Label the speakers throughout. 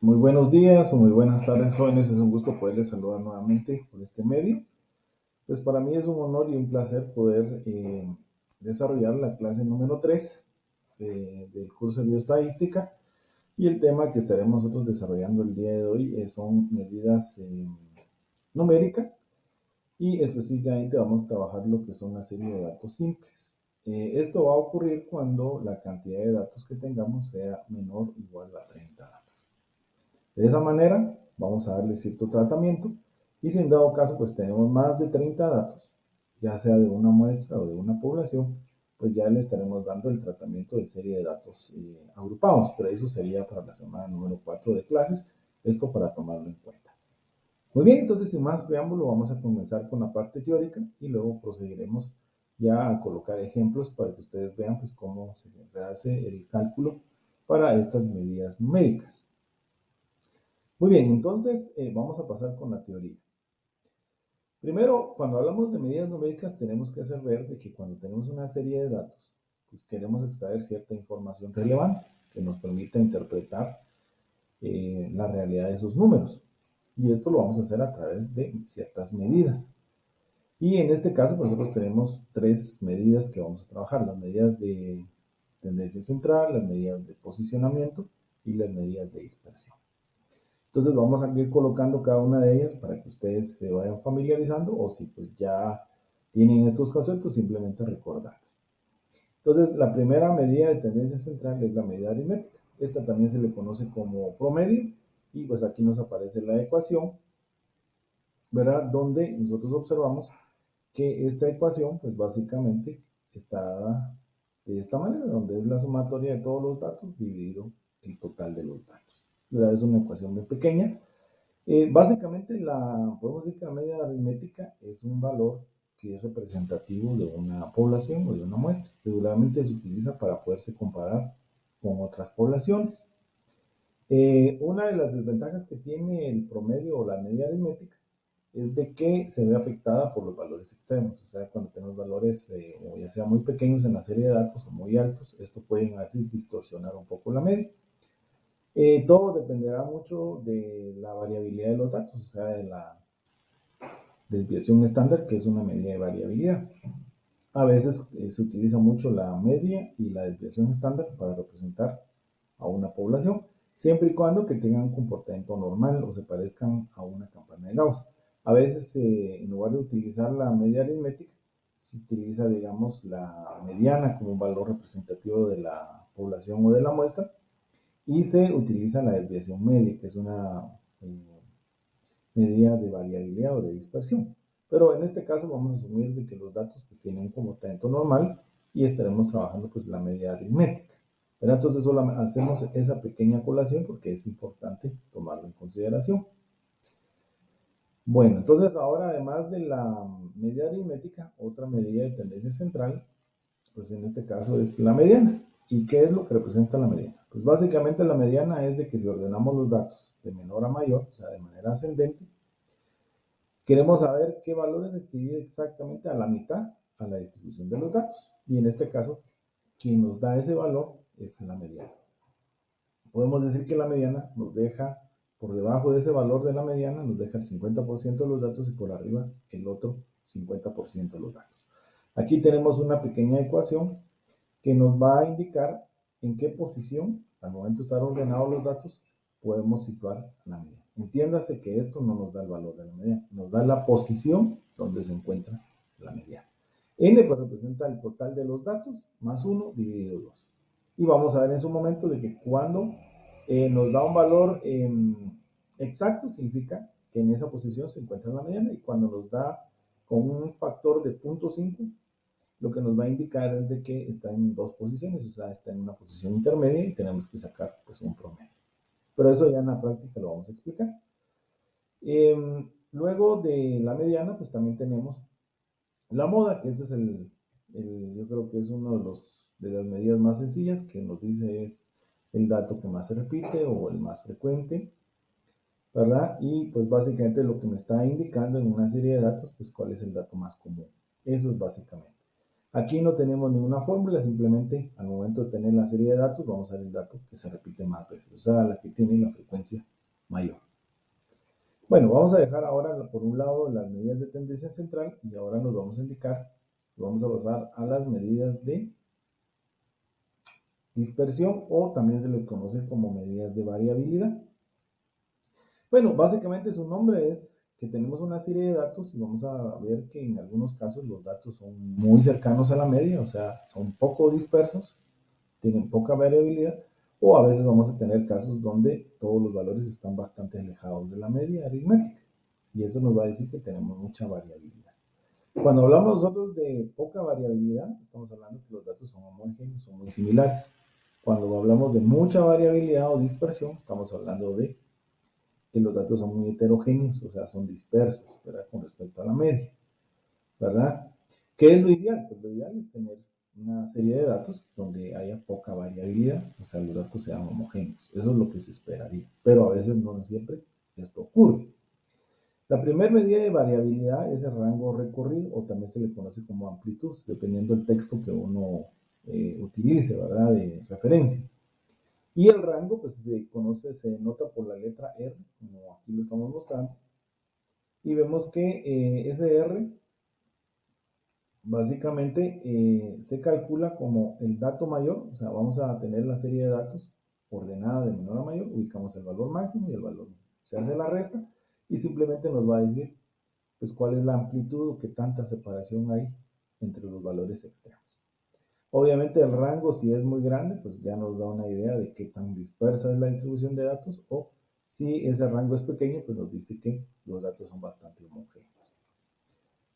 Speaker 1: Muy buenos días o muy buenas tardes, jóvenes. Es un gusto poderles saludar nuevamente por este medio. Pues para mí es un honor y un placer poder desarrollar la clase número 3 del curso de bioestadística. Y el tema que estaremos nosotros desarrollando el día de hoy son medidas numéricas y específicamente vamos a trabajar lo que son una serie de datos simples. Esto va a ocurrir cuando la cantidad de datos que tengamos sea menor o igual a 30 datos. De esa manera, vamos a darle cierto tratamiento y si en dado caso pues tenemos más de 30 datos, ya sea de una muestra o de una población, pues ya le estaremos dando el tratamiento de serie de datos agrupados, pero eso sería para la semana número 4 de clases, esto para tomarlo en cuenta. Muy bien, entonces sin más preámbulo vamos a comenzar con la parte teórica y luego procederemos ya a colocar ejemplos para que ustedes vean pues cómo se hace el cálculo para estas medidas numéricas. Muy bien, entonces vamos a pasar con la teoría. Primero, cuando hablamos de medidas numéricas, tenemos que hacer ver de que cuando tenemos una serie de datos, pues queremos extraer cierta información relevante que nos permita interpretar la realidad de esos números. Y esto lo vamos a hacer a través de ciertas medidas. Y en este caso, pues nosotros tenemos tres medidas que vamos a trabajar: las medidas de tendencia central, las medidas de posicionamiento y las medidas de dispersión. Entonces vamos a ir colocando cada una de ellas para que ustedes se vayan familiarizando o si pues ya tienen estos conceptos, simplemente recordar. Entonces la primera medida de tendencia central es la medida aritmética. Esta también se le conoce como promedio y pues aquí nos aparece la ecuación, ¿verdad? Donde nosotros observamos que esta ecuación pues básicamente está dada de esta manera, donde es la sumatoria de todos los datos dividido el total de los datos. ¿Verdad? Es una ecuación muy pequeña. Básicamente, podemos decir que la media aritmética es un valor que es representativo de una población o de una muestra. Regularmente se utiliza para poderse comparar con otras poblaciones. Una de las desventajas que tiene el promedio o la media aritmética es de que se ve afectada por los valores extremos. O sea, cuando tenemos valores o ya sea muy pequeños en la serie de datos o muy altos, esto puede a veces distorsionar un poco la media. Todo dependerá mucho de la variabilidad de los datos, o sea, de la desviación estándar, que es una medida de variabilidad. A veces se utiliza mucho la media y la desviación estándar para representar a una población, siempre y cuando que tengan un comportamiento normal o se parezcan a una campana de Gauss. A veces, en lugar de utilizar la media aritmética, se utiliza, digamos, la mediana como un valor representativo de la población o de la muestra, y se utiliza la desviación media, que es una medida de variabilidad o de dispersión. Pero en este caso vamos a asumir de que los datos pues, tienen un comportamiento normal y estaremos trabajando pues la medida aritmética. Pero entonces solo hacemos esa pequeña colación porque es importante tomarlo en consideración. Bueno, entonces ahora además de la medida aritmética, otra medida de tendencia central, pues en este caso es la mediana. ¿Y qué es lo que representa la mediana? Pues básicamente la mediana es de que si ordenamos los datos de menor a mayor, o sea, de manera ascendente, queremos saber qué valores equivale exactamente a la mitad a la distribución de los datos. Y en este caso, quien nos da ese valor es la mediana. Podemos decir que la mediana nos deja, por debajo de ese valor de la mediana, nos deja el 50% de los datos y por arriba el otro 50% de los datos. Aquí tenemos una pequeña ecuación que nos va a indicar en qué posición, al momento de estar ordenados los datos, podemos situar la mediana. Entiéndase que esto no nos da el valor de la mediana, nos da la posición donde se encuentra la mediana. N pues representa el total de los datos más 1 dividido 2. Y vamos a ver en su momento de que cuando nos da un valor exacto, significa que en esa posición se encuentra la mediana, y cuando nos da con un factor de 0.5, lo que nos va a indicar es de que está en dos posiciones, o sea, está en una posición intermedia y tenemos que sacar pues un promedio. Pero eso ya en la práctica lo vamos a explicar. Luego de la mediana, pues también tenemos la moda, que este es yo creo que es uno de las medidas más sencillas, que nos dice es el dato que más se repite o el más frecuente, ¿verdad? Y pues básicamente lo que me está indicando en una serie de datos, pues cuál es el dato más común. Eso es básicamente. Aquí no tenemos ninguna fórmula, simplemente al momento de tener la serie de datos, vamos a ver el dato que se repite más veces, o sea, la que tiene la frecuencia mayor. Bueno, vamos a dejar ahora por un lado las medidas de tendencia central y ahora nos vamos a indicar, vamos a pasar a las medidas de dispersión o también se les conoce como medidas de variabilidad. Bueno, básicamente su nombre es que tenemos una serie de datos y vamos a ver que en algunos casos los datos son muy cercanos a la media, o sea, son poco dispersos, tienen poca variabilidad, o a veces vamos a tener casos donde todos los valores están bastante alejados de la media aritmética. Y eso nos va a decir que tenemos mucha variabilidad. Cuando hablamos nosotros de poca variabilidad, estamos hablando que los datos son homogéneos, son muy similares. Cuando hablamos de mucha variabilidad o dispersión, estamos hablando de que los datos son muy heterogéneos, o sea, son dispersos, ¿verdad? Con respecto a la media, ¿verdad? ¿Qué es lo ideal? Pues lo ideal es tener una serie de datos donde haya poca variabilidad, o sea, los datos sean homogéneos. Eso es lo que se esperaría, pero a veces no siempre esto ocurre. La primera medida de variabilidad es el rango recorrido, o también se le conoce como amplitud, dependiendo del texto que uno utilice, ¿verdad? De referencia. Y el rango, pues se conoce, se denota por la letra R, como aquí lo estamos mostrando. Y vemos que ese R básicamente se calcula como el dato mayor, o sea, vamos a tener la serie de datos ordenada de menor a mayor, ubicamos el valor máximo y el valor mínimo. Se hace la resta y simplemente nos va a decir pues cuál es la amplitud o qué tanta separación hay entre los valores extremos. Obviamente el rango, si es muy grande, pues ya nos da una idea de qué tan dispersa es la distribución de datos, o si ese rango es pequeño, pues nos dice que los datos son bastante homogéneos.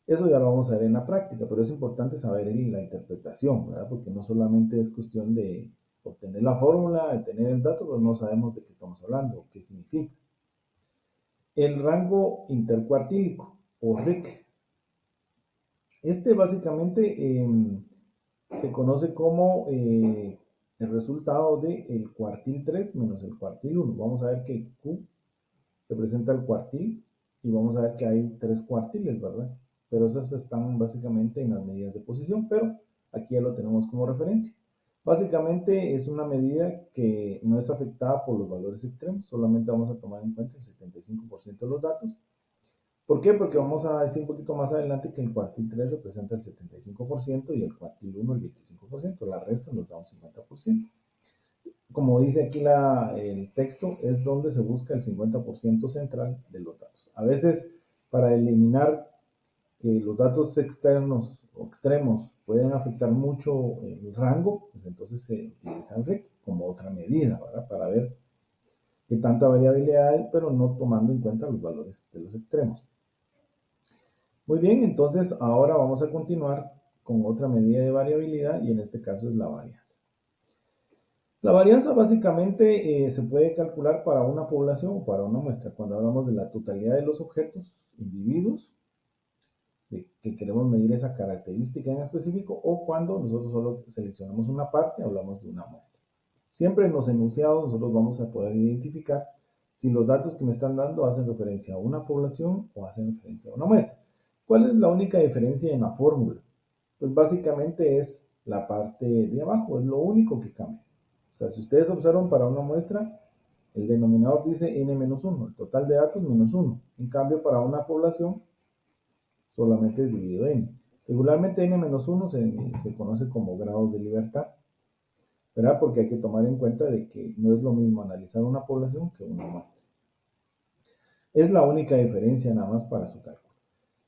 Speaker 1: Eso ya lo vamos a ver en la práctica, pero es importante saber la interpretación, ¿verdad? Porque no solamente es cuestión de obtener la fórmula, de tener el dato, pero no sabemos de qué estamos hablando, qué significa. El rango intercuartílico, o RIC. Este básicamente se conoce como el resultado del cuartil 3 menos el cuartil 1. Vamos a ver que Q representa el cuartil y vamos a ver que hay 3 cuartiles, ¿verdad? Pero esas están básicamente en las medidas de posición, pero aquí ya lo tenemos como referencia. Básicamente es una medida que no es afectada por los valores extremos, solamente vamos a tomar en cuenta el 75% de los datos. ¿Por qué? Porque vamos a decir un poquito más adelante que el cuartil 3 representa el 75% y el cuartil 1 el 25%. La resta nos da un 50%. Como dice aquí el texto, es donde se busca el 50% central de los datos. A veces, para eliminar que los datos externos o extremos pueden afectar mucho el rango, pues entonces se utiliza el RIC como otra medida, ¿verdad? Para ver qué tanta variabilidad hay, pero no tomando en cuenta los valores de los extremos. Muy bien, entonces ahora vamos a continuar con otra medida de variabilidad y en este caso es la varianza. La varianza básicamente se puede calcular para una población o para una muestra cuando hablamos de la totalidad de los objetos, individuos, de que queremos medir esa característica en específico, o cuando nosotros solo seleccionamos una parte, hablamos de una muestra. Siempre en los enunciados nosotros vamos a poder identificar si los datos que me están dando hacen referencia a una población o hacen referencia a una muestra. ¿Cuál es la única diferencia en la fórmula? Pues básicamente es la parte de abajo, es lo único que cambia. O sea, si ustedes observan para una muestra, el denominador dice n-1, el total de datos menos 1. En cambio, para una población, solamente es dividido n. Regularmente n-1 se conoce como grados de libertad, ¿verdad? Porque hay que tomar en cuenta de que no es lo mismo analizar una población que una muestra. Es la única diferencia nada más para su cálculo.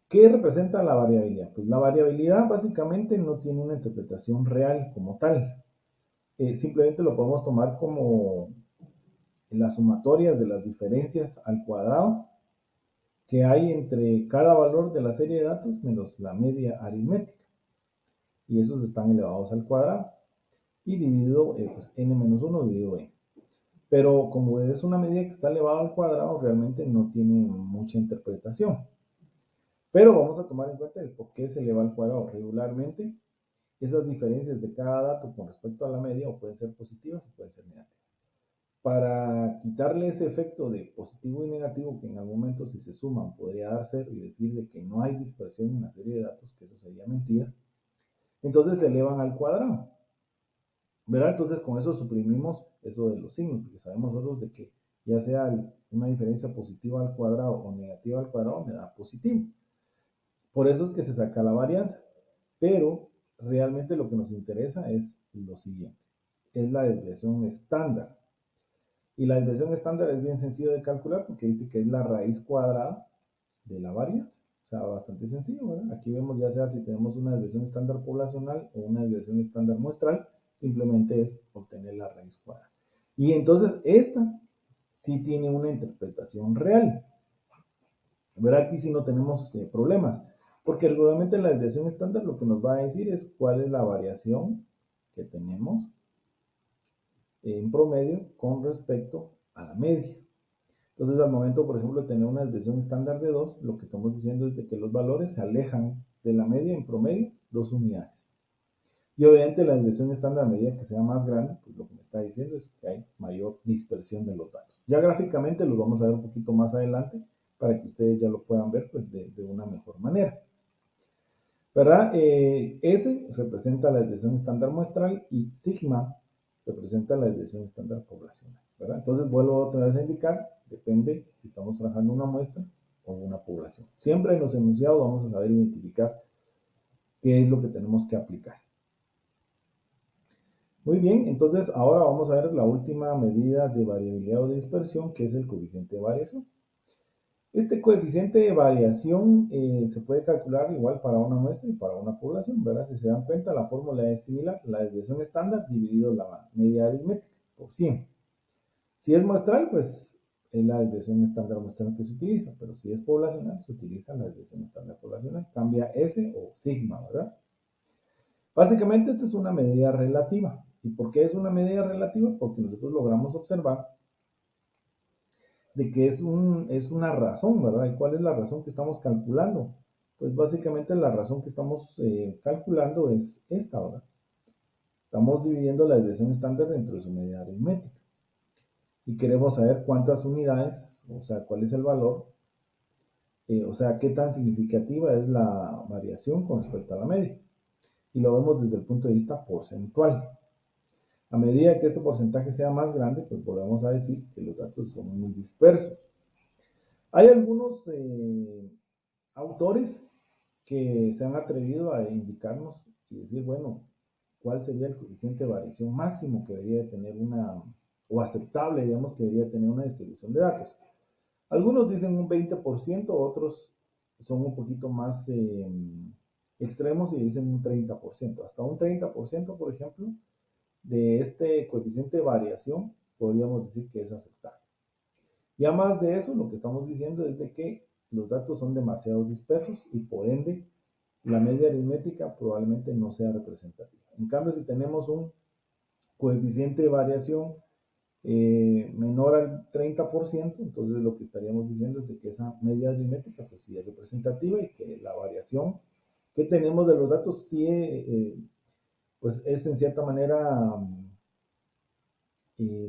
Speaker 1: ¿Qué representa la variabilidad? Pues la variabilidad básicamente no tiene una interpretación real como tal. Simplemente lo podemos tomar como las sumatorias de las diferencias al cuadrado que hay entre cada valor de la serie de datos menos la media aritmética. Y esos están elevados al cuadrado. Y dividido, pues n-1 dividido n. Pero como es una medida que está elevada al cuadrado, realmente no tiene mucha interpretación. Pero vamos a tomar en cuenta el por qué se eleva al cuadrado. Regularmente, esas diferencias de cada dato con respecto a la media o pueden ser positivas o pueden ser negativas. Para quitarle ese efecto de positivo y negativo que en algún momento si se suman podría dar cero y decir de que no hay dispersión en la serie de datos, que eso sería mentira, entonces se elevan al cuadrado, ¿verdad? Entonces con eso suprimimos eso de los signos, porque sabemos nosotros de que ya sea una diferencia positiva al cuadrado o negativa al cuadrado me da positivo. Por eso es que se saca la varianza. Pero realmente lo que nos interesa es lo siguiente, es la desviación estándar. Y la desviación estándar es bien sencillo de calcular porque dice que es la raíz cuadrada de la varianza. O sea, bastante sencillo, ¿verdad? Aquí vemos ya sea si tenemos una desviación estándar poblacional o una desviación estándar muestral, simplemente es obtener la raíz cuadrada. Y entonces esta sí tiene una interpretación real. ¿Verdad? Aquí sí no tenemos problemas, porque regularmente la desviación estándar lo que nos va a decir es cuál es la variación que tenemos en promedio con respecto a la media. Entonces, al momento, por ejemplo, de tener una desviación estándar de 2, lo que estamos diciendo es de que los valores se alejan de la media en promedio 2 unidades. Y obviamente la desviación estándar a medida que sea más grande, pues lo que me está diciendo es que hay mayor dispersión de los datos. Ya gráficamente los vamos a ver un poquito más adelante para que ustedes ya lo puedan ver pues, de una mejor manera. ¿Verdad? S representa la desviación estándar muestral y sigma representa la desviación estándar poblacional. ¿Verdad? Entonces vuelvo otra vez a indicar, depende si estamos trabajando una muestra o una población. Siempre en los enunciados vamos a saber identificar qué es lo que tenemos que aplicar. Muy bien, entonces ahora vamos a ver la última medida de variabilidad o de dispersión, que es el coeficiente de variación. Este coeficiente de variación se puede calcular igual para una muestra y para una población, ¿verdad? Si se dan cuenta, la fórmula es similar, la desviación estándar dividido la media aritmética por 100. Si es muestral, pues es la desviación estándar muestral que se utiliza, pero si es poblacional, se utiliza la desviación estándar poblacional, cambia S o sigma, ¿verdad? Básicamente, esto es una medida relativa. ¿Y por qué es una medida relativa? Porque nosotros logramos observar de que es una razón, ¿verdad? ¿Y cuál es la razón que estamos calculando? Pues básicamente la razón que estamos calculando es esta, ¿verdad? Estamos dividiendo la desviación estándar dentro de su medida aritmética. Y queremos saber cuántas unidades, o sea, cuál es el valor, o sea, qué tan significativa es la variación con respecto a la media. Y lo vemos desde el punto de vista porcentual. A medida que este porcentaje sea más grande, pues volvemos a decir que los datos son muy dispersos. Hay algunos autores que se han atrevido a indicarnos y decir, bueno, cuál sería el coeficiente de variación máximo que debería tener o aceptable, digamos, que debería tener una distribución de datos. Algunos dicen un 20%, otros son un poquito más extremos y dicen un 30%. Hasta un 30%, por ejemplo, de este coeficiente de variación podríamos decir que es aceptable. Ya más de eso, lo que estamos diciendo es de que los datos son demasiado dispersos y por ende la media aritmética probablemente no sea representativa. En cambio, si tenemos un coeficiente de variación menor al 30%, entonces lo que estaríamos diciendo es de que esa media aritmética pues sí es representativa y que la variación que tenemos de los datos sí pues es en cierta manera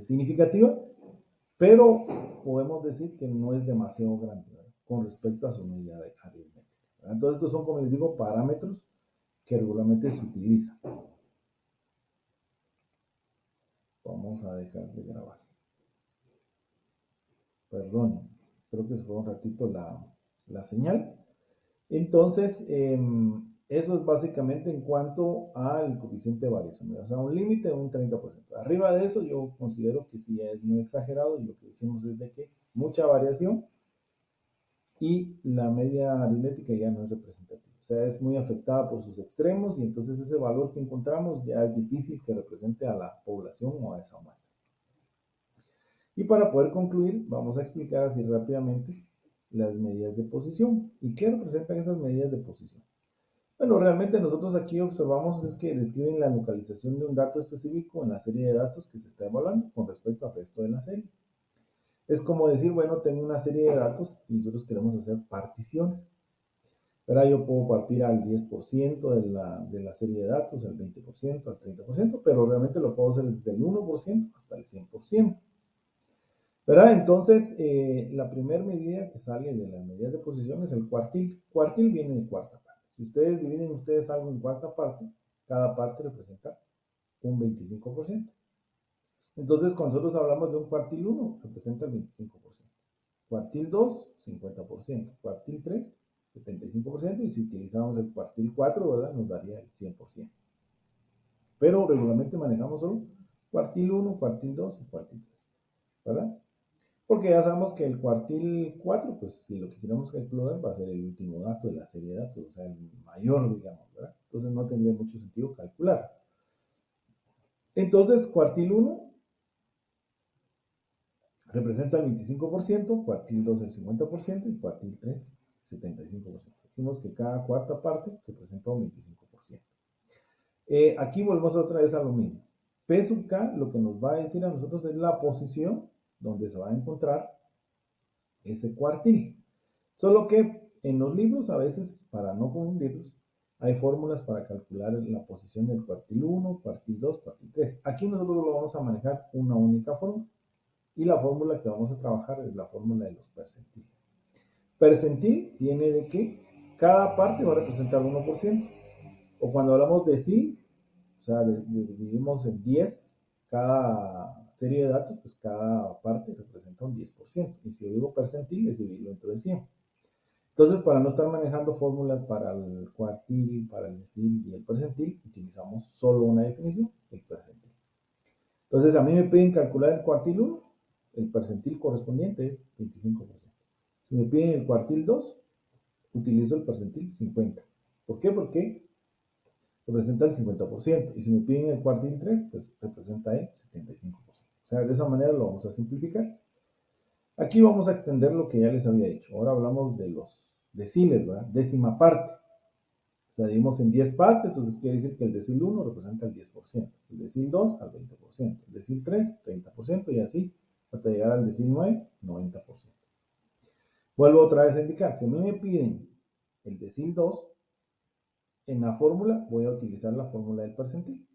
Speaker 1: significativa, pero podemos decir que no es demasiado grande, ¿verdad? Con respecto a su medida aritmética. ¿Verdad? Entonces estos son, como les digo, parámetros que regularmente se utilizan. Vamos a dejar de grabar. Perdón, creo que se fue un ratito la señal. Entonces, eso es básicamente en cuanto al coeficiente de variación. O sea, un límite de un 30%. Arriba de eso yo considero que sí es muy exagerado y lo que decimos es de que mucha variación y la media aritmética ya no es representativa. O sea, es muy afectada por sus extremos y entonces ese valor que encontramos ya es difícil que represente a la población o a esa muestra. Y para poder concluir, vamos a explicar así rápidamente las medidas de posición. ¿Y qué representan esas medidas de posición? Bueno, realmente nosotros aquí observamos es que describen la localización de un dato específico en la serie de datos que se está evaluando con respecto al resto de la serie. Es como decir, bueno, tengo una serie de datos y nosotros queremos hacer particiones. ¿Verdad? Yo puedo partir al 10% de la serie de datos, al 20%, al 30%, pero realmente lo puedo hacer desde el 1% hasta el 100%. ¿Verdad? Entonces, la primera medida que sale de las medidas de posición es el cuartil. Cuartil viene de cuarta parte. Si ustedes dividen ustedes algo en cuarta parte, cada parte representa un 25%. Entonces, cuando nosotros hablamos de un cuartil 1, representa el 25%. Cuartil 2, 50%. Cuartil 3, 75%. Y si utilizamos el cuartil 4, ¿verdad? Nos daría el 100%. Pero regularmente manejamos solo cuartil 1, cuartil 2 y cuartil 3, ¿verdad? Porque ya sabemos que el cuartil 4, pues si lo quisiéramos calcular, va a ser el último dato de la serie de datos, o sea, el mayor, digamos, ¿verdad? Entonces no tendría mucho sentido calcular. Entonces, cuartil 1 representa el 25%, cuartil 2 el 50% y cuartil 3 el 75%. Dijimos que cada cuarta parte representa un 25%. Aquí volvemos otra vez a lo mismo. P sub K lo que nos va a decir a nosotros es la posición donde se va a encontrar ese cuartil. Solo que en los libros, a veces, para no confundirlos, hay fórmulas para calcular la posición del cuartil 1, cuartil 2, cuartil 3. Aquí nosotros lo vamos a manejar una única fórmula. Y la fórmula que vamos a trabajar es la fórmula de los percentiles. Percentil viene de que cada parte va a representar 1%. O cuando hablamos de sí, o sea, dividimos en 10 cada serie de datos, pues cada parte representa un 10%. Y si yo digo percentil, es dividirlo entre 100. Entonces, para no estar manejando fórmulas para el cuartil, para el decil y el percentil, utilizamos solo una definición, el percentil. Entonces, a mí me piden calcular el cuartil 1, el percentil correspondiente es 25%. Si me piden el cuartil 2, utilizo el percentil 50. ¿Por qué? Porque representa el 50%. Y si me piden el cuartil 3, pues representa el 75%. O sea, de esa manera lo vamos a simplificar. Aquí vamos a extender lo que ya les había dicho. Ahora hablamos de los deciles, ¿verdad? Décima parte. O sea, dividimos en 10 partes, entonces quiere decir que el decil 1 representa el 10%, el decil 2 al 20%, el decil 3, 30% y así hasta llegar al decil 9, 90%. Vuelvo otra vez a indicar, si a mí me piden el decil 2, en la fórmula voy a utilizar la fórmula del percentil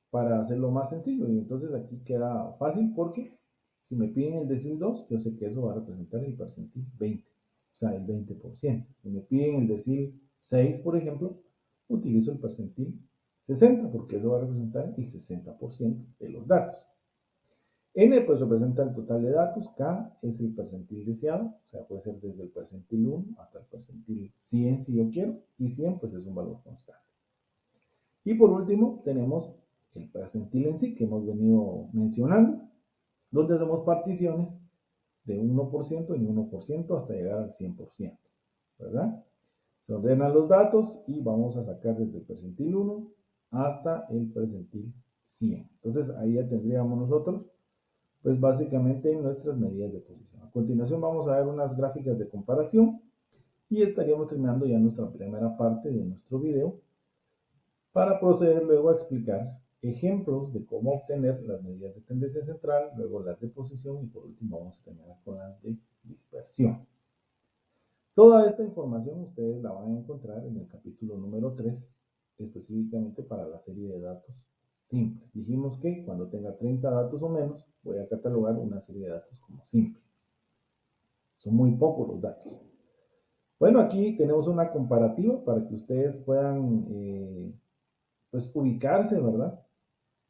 Speaker 1: para hacerlo más sencillo. Y entonces aquí queda fácil porque si me piden el decil 2, yo sé que eso va a representar el percentil 20, o sea, el 20%. Si me piden el decil 6, por ejemplo, utilizo el percentil 60 porque eso va a representar el 60% de los datos. N pues representa el total de datos, K es el percentil deseado, o sea, puede ser desde el percentil 1 hasta el percentil 100 si yo quiero, y 100 pues es un valor constante. Y por último tenemos el percentil en sí que hemos venido mencionando, donde hacemos particiones de 1% en 1% hasta llegar al 100%, ¿verdad? Se ordenan los datos y vamos a sacar desde el percentil 1 hasta el percentil 100. Entonces ahí ya tendríamos nosotros pues básicamente nuestras medidas de posición. A continuación vamos a ver unas gráficas de comparación y estaríamos terminando ya nuestra primera parte de nuestro video para proceder luego a explicar ejemplos de cómo obtener las medidas de tendencia central, luego las de posición y por último vamos a terminar con las de dispersión. Toda esta información ustedes la van a encontrar en el capítulo número 3, específicamente para la serie de datos simples. Dijimos que cuando tenga 30 datos o menos, voy a catalogar una serie de datos como simple. Son muy pocos los datos. Bueno, aquí tenemos una comparativa para que ustedes puedan pues ubicarse, ¿verdad?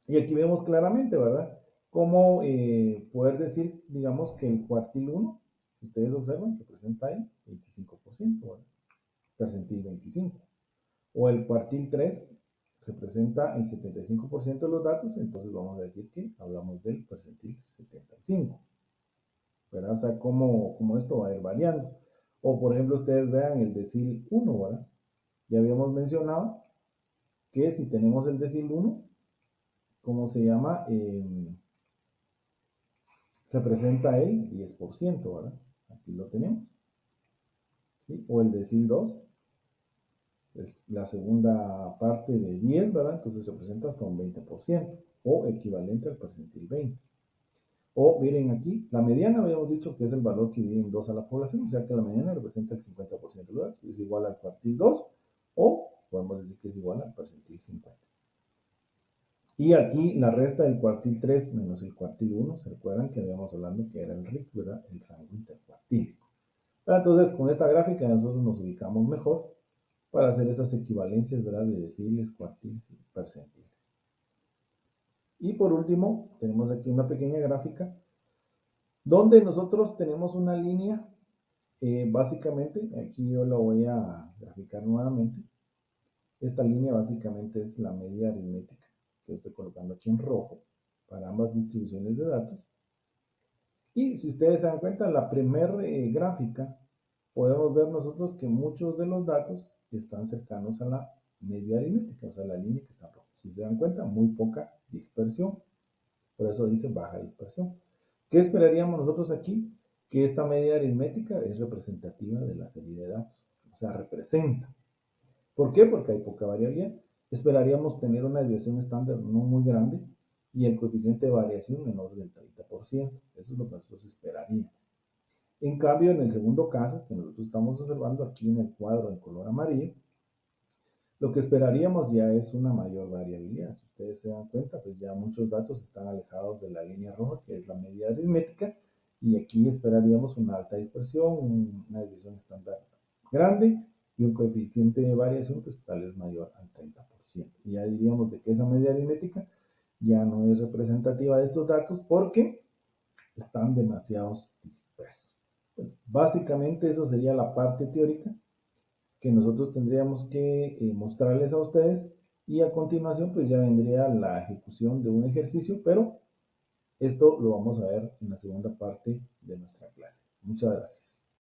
Speaker 1: Y aquí vemos claramente, ¿verdad? Cómo poder decir, digamos, que el cuartil 1, si ustedes observan, representa el 25%, ¿verdad? Percentil 25. O el cuartil 3 representa el 75% de los datos, entonces vamos a decir que hablamos del percentil 75. ¿Verdad? O sea, cómo esto va a ir variando. O por ejemplo, ustedes vean el decil 1, ¿verdad? Ya habíamos mencionado que si tenemos el decil 1, ¿cómo se llama? Representa el 10%, ¿verdad? Aquí lo tenemos. ¿Sí? O el decil 2 es la segunda parte de 10, ¿verdad? Entonces representa hasta un 20%, o equivalente al percentil 20. O miren aquí, la mediana habíamos dicho que es el valor que divide en 2 a la población, o sea que la mediana representa el 50% de los datos, es igual al cuartil 2, o podemos decir que es igual al percentil 50. Y aquí la resta del cuartil 3 menos el cuartil 1, ¿se recuerdan que habíamos hablando que era el RIC, ¿verdad? El rango intercuartílico. Entonces, con esta gráfica nosotros nos ubicamos mejor para hacer esas equivalencias, ¿verdad? De deciles, cuartiles y percentiles. Y por último, tenemos aquí una pequeña gráfica donde nosotros tenemos una línea, básicamente, aquí yo la voy a graficar nuevamente. Esta línea básicamente es la media aritmética que estoy colocando aquí en rojo para ambas distribuciones de datos. Y si ustedes se dan cuenta, en la primera gráfica podemos ver nosotros que muchos de los datos están cercanos a la media aritmética, o sea, la línea que está en rojo. Si se dan cuenta, muy poca dispersión. Por eso dice baja dispersión. ¿Qué esperaríamos nosotros aquí? Que esta media aritmética es representativa de la serie de datos, o sea, representa. ¿Por qué? Porque hay poca variabilidad. Esperaríamos tener una desviación estándar no muy grande y el coeficiente de variación menor del 30%. Eso es lo que nosotros esperaríamos. En cambio, en el segundo caso, que nosotros estamos observando aquí en el cuadro en color amarillo, lo que esperaríamos ya es una mayor variabilidad. Si ustedes se dan cuenta, pues ya muchos datos están alejados de la línea roja, que es la media aritmética, y aquí esperaríamos una alta dispersión, una desviación estándar grande y un coeficiente de variación pues tal vez mayor al 30%. Y ya diríamos de que esa media aritmética ya no es representativa de estos datos porque están demasiados dispersos. Bueno, básicamente eso sería la parte teórica que nosotros tendríamos que mostrarles a ustedes y a continuación pues ya vendría la ejecución de un ejercicio, pero esto lo vamos a ver en la segunda parte de nuestra clase. Muchas gracias.